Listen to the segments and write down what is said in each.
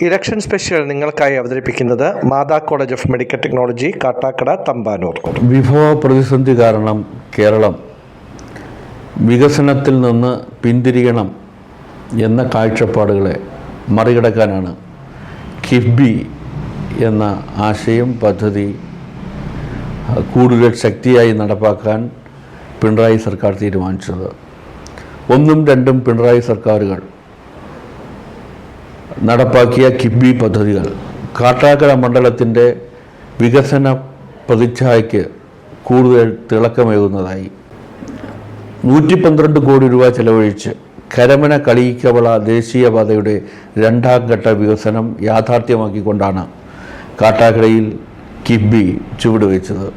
Election special നിങ്ങൾക്കായി അവതരിപ്പിക്കുന്നത് Mata college of medical technology, Kattakada, Thampanoor. വിഭവ പ്രതിസന്ധി കാരണം കേരളം വികസനത്തിൽ നിന്ന് പിന്തിരിയണം എന്ന കാഴ്ചപ്പാടുകളെ മറികടക്കാനാണ് കിഫ്ബി എന്ന ആശയം പദ്ധതി കൂടുതൽ ശക്തിയായി നടപ്പാക്കാൻ പിണറായി സർക്കാർ തീരുമാനിച്ചത്. ഒന്നും രണ്ടും പിണറായി സർക്കാരുകൾ നടപ്പാക്കിയ കിഫ്ബി പദ്ധതികൾ കാട്ടാക്കട മണ്ഡലത്തിൻ്റെ വികസന പ്രതിച്ഛായയ്ക്ക് കൂടുതൽ തിളക്കമേകുന്നതായി. 112 കോടി രൂപ ചെലവഴിച്ച് കരമന കളിയിക്കവള ദേശീയപാതയുടെ 2ാം ഘട്ട വികസനം യാഥാർത്ഥ്യമാക്കിക്കൊണ്ടാണ് കാട്ടാക്കടയിൽ കിഫ്ബി ചുവടുവെച്ചത്.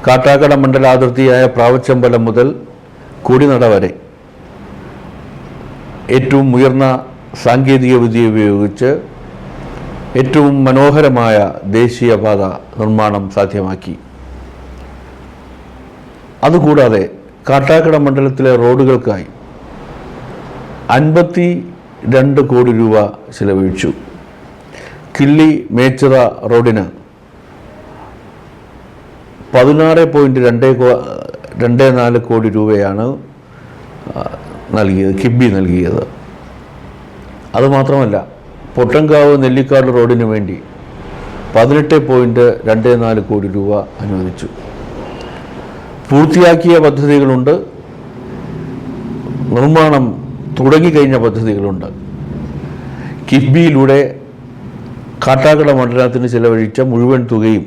കാട്ടാക്കട മണ്ഡലാതിർത്തിയായ പ്രാവച്ചമ്പലം മുതൽ കൊടിനട വരെ ഏറ്റവും ഉയർന്ന സാങ്കേതിക വിദ്യ ഉപയോഗിച്ച് ഏറ്റവും മനോഹരമായ ദേശീയപാത നിർമ്മാണം സാധ്യമാക്കി. അതുകൂടാതെ കാട്ടാക്കട മണ്ഡലത്തിലെ റോഡുകൾക്കായി 52 കോടി രൂപ ചിലവഴിച്ചു. കിള്ളി മേച്ചിറ റോഡിന് 16.24 കോടി രൂപയാണ് നൽകിയത്, കിഫ്ബി നൽകിയത്. അതുമാത്രമല്ല, പൊട്ടൻകാവ് നെല്ലിക്കാട് റോഡിന് വേണ്ടി 18.24 കോടി രൂപ അനുവദിച്ചു. പൂർത്തിയാക്കിയ പദ്ധതികളുണ്ട്, നിർമ്മാണം തുടങ്ങിക്കഴിഞ്ഞ പദ്ധതികളുണ്ട്. കിഫ്ബിയിലൂടെ കാട്ടാക്കട മണ്ഡലത്തിന് ചിലവഴിച്ച മുഴുവൻ തുകയും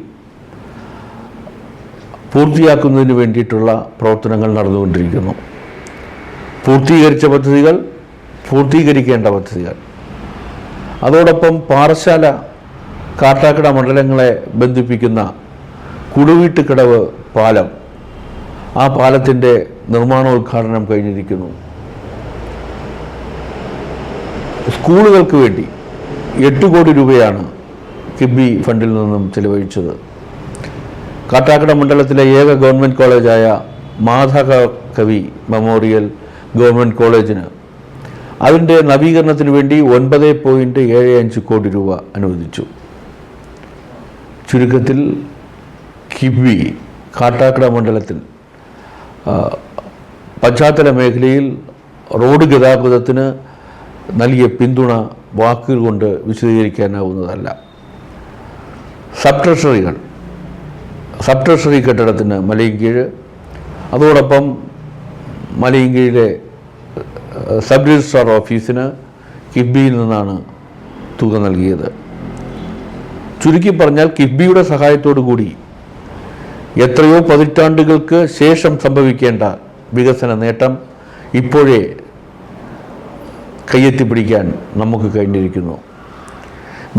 പൂർത്തിയാക്കുന്നതിന് വേണ്ടിയിട്ടുള്ള പ്രവർത്തനങ്ങൾ നടന്നുകൊണ്ടിരിക്കുന്നു. പൂർത്തീകരിച്ച പദ്ധതികൾ, പൂർത്തീകരിക്കേണ്ട പദ്ധതികൾ, അതോടൊപ്പം പാറശാല കാട്ടാക്കട മണ്ഡലങ്ങളെ ബന്ധിപ്പിക്കുന്ന കുടുവീട്ടുകടവ് പാലം, ആ പാലത്തിൻ്റെ നിർമ്മാണോദ്ഘാടനം കഴിഞ്ഞിരിക്കുന്നു. സ്കൂളുകൾക്ക് വേണ്ടി 8 കോടി രൂപയാണ് കിഫ്ബി ഫണ്ടിൽ നിന്നും ചിലവഴിച്ചത്. കാട്ടാക്കട മണ്ഡലത്തിലെ ഏക ഗവൺമെൻറ് കോളേജായ മാധവകവി മെമ്മോറിയൽ ഗവൺമെൻറ് കോളേജിന് അതിൻ്റെ നവീകരണത്തിന് വേണ്ടി 9.75 കോടി രൂപ അനുവദിച്ചു. ചുരുക്കത്തിൽ കിഫ്ബി കാട്ടാക്കട മണ്ഡലത്തിൽ പശ്ചാത്തല മേഖലയിൽ റോഡ് ഗതാഗതത്തിന് നൽകിയ പിന്തുണ വാക്കുകൾ കൊണ്ട് വിശദീകരിക്കാനാവുന്നതല്ല. സബ് ട്രഷറി കെട്ടിടത്തിന് മലയൻകീഴ്, അതോടൊപ്പം മലയൻകീഴിലെ സബ് രജിസ്ട്രാർ ഓഫീസിന് കിഫ്ബിയിൽ നിന്നാണ് തുക നൽകിയത്. ചുരുക്കി പറഞ്ഞാൽ കിഫ്ബിയുടെ സഹായത്തോടു കൂടി എത്രയോ പതിറ്റാണ്ടുകൾക്ക് ശേഷം സംഭവിക്കേണ്ട വികസന നേട്ടം ഇപ്പോഴേ കയ്യെത്തിപ്പിടിക്കാൻ നമുക്ക് കഴിഞ്ഞിരിക്കുന്നു.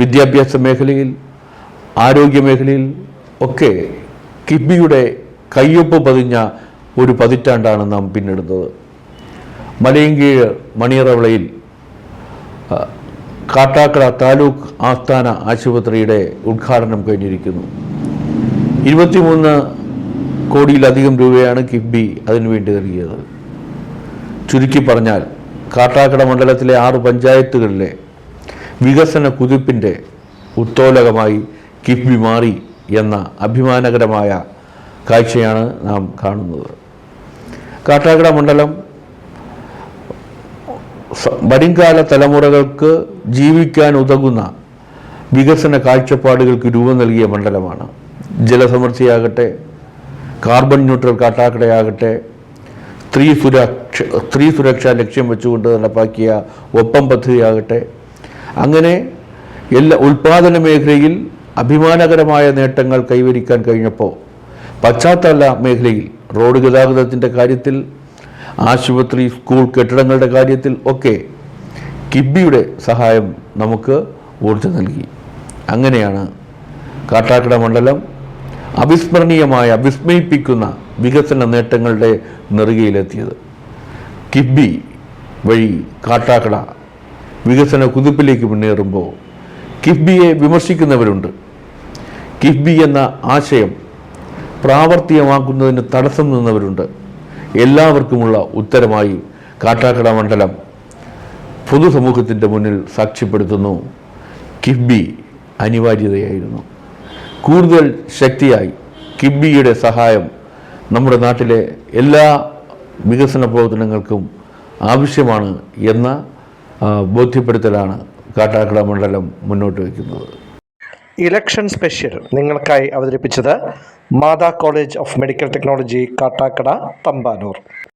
വിദ്യാഭ്യാസ മേഖലയിൽ, ആരോഗ്യ മേഖലയിൽ ഒക്കെ കിഫ്ബിയുടെ കയ്യൊപ്പ് പതിഞ്ഞ ഒരു പതിറ്റാണ്ടാണ് നാം പിന്നിടുന്നത്. മലയൻകീഴ് മണിയറവിളയിൽ കാട്ടാക്കട താലൂക്ക് ആസ്ഥാന ആശുപത്രിയുടെ ഉദ്ഘാടനം കഴിഞ്ഞിരിക്കുന്നു. 23 കോടിയിലധികം രൂപയാണ് കിഫ്ബി അതിനുവേണ്ടി നൽകിയത്. ചുരുക്കി പറഞ്ഞാൽ കാട്ടാക്കട മണ്ഡലത്തിലെ 6 പഞ്ചായത്തുകളിലെ വികസന കുതിപ്പിൻ്റെ ഉത്തോലകമായി കിഫ്ബി മാറി എന്ന അഭിമാനകരമായ കാഴ്ചയാണ് നാം കാണുന്നത്. കാട്ടാക്കട മണ്ഡലം വരുംകാല തലമുറകൾക്ക് ജീവിക്കാൻ ഉതകുന്ന വികസന കാഴ്ചപ്പാടുകൾക്ക് രൂപം നൽകിയ മണ്ഡലമാണ്. ജലസമൃദ്ധിയാകട്ടെ, കാർബൺ ന്യൂട്രൽ കാട്ടാക്കടയാകട്ടെ, സ്ത്രീ സുരക്ഷ ലക്ഷ്യം വെച്ചുകൊണ്ട് നടപ്പാക്കിയ ഒപ്പം പദ്ധതിയാകട്ടെ, അങ്ങനെ എല്ലാ ഉൽപാദന മേഖലയിൽ അഭിമാനകരമായ നേട്ടങ്ങൾ കൈവരിക്കാൻ കഴിഞ്ഞപ്പോൾ പശ്ചാത്തല മേഖലയിൽ റോഡ് ഗതാഗതത്തിൻ്റെ കാര്യത്തിൽ, ആശുപത്രി, സ്കൂൾ കെട്ടിടങ്ങളുടെ കാര്യത്തിൽ ഒക്കെ കിഫ്ബിയുടെ സഹായം നമുക്ക് ഊർജ്ജം നൽകി. അങ്ങനെയാണ് കാട്ടാക്കട മണ്ഡലം വിസ്മയിപ്പിക്കുന്ന വികസന നേട്ടങ്ങളുടെ നെറുകയിലെത്തിയത്. കിഫ്ബി വഴി കാട്ടാക്കട വികസന കുതിപ്പിലേക്ക് മുന്നേറുമ്പോൾ കിഫ്ബിയെ വിമർശിക്കുന്നവരുണ്ട്. കിഫ്ബി എന്ന ആശയം പ്രാവർത്തികമാക്കുന്നതിന് തടസ്സം നിന്നവരുണ്ട്. എല്ലാവർക്കുമുള്ള ഉത്തരമായി കാട്ടാക്കട മണ്ഡലം പൊതുസമൂഹത്തിൻ്റെ മുന്നിൽ സാക്ഷ്യപ്പെടുത്തുന്നു. കിഫ്ബി അനിവാര്യതയായിരുന്നു. കൂടുതൽ ശക്തിയായി കിഫ്ബിയുടെ സഹായം നമ്മുടെ നാട്ടിലെ എല്ലാ വികസന പ്രവർത്തനങ്ങൾക്കും ആവശ്യമാണ് എന്ന ബോധ്യപ്പെടുത്തലാണ് കാട്ടാക്കട മണ്ഡലം മുന്നോട്ട് വയ്ക്കുന്നത്. ഇലക്ഷൻ സ്പെഷ്യൽ നിങ്ങൾക്കായി അവതരിപ്പിച്ചത് Mata college of medical technology Kattakada Thampanoor.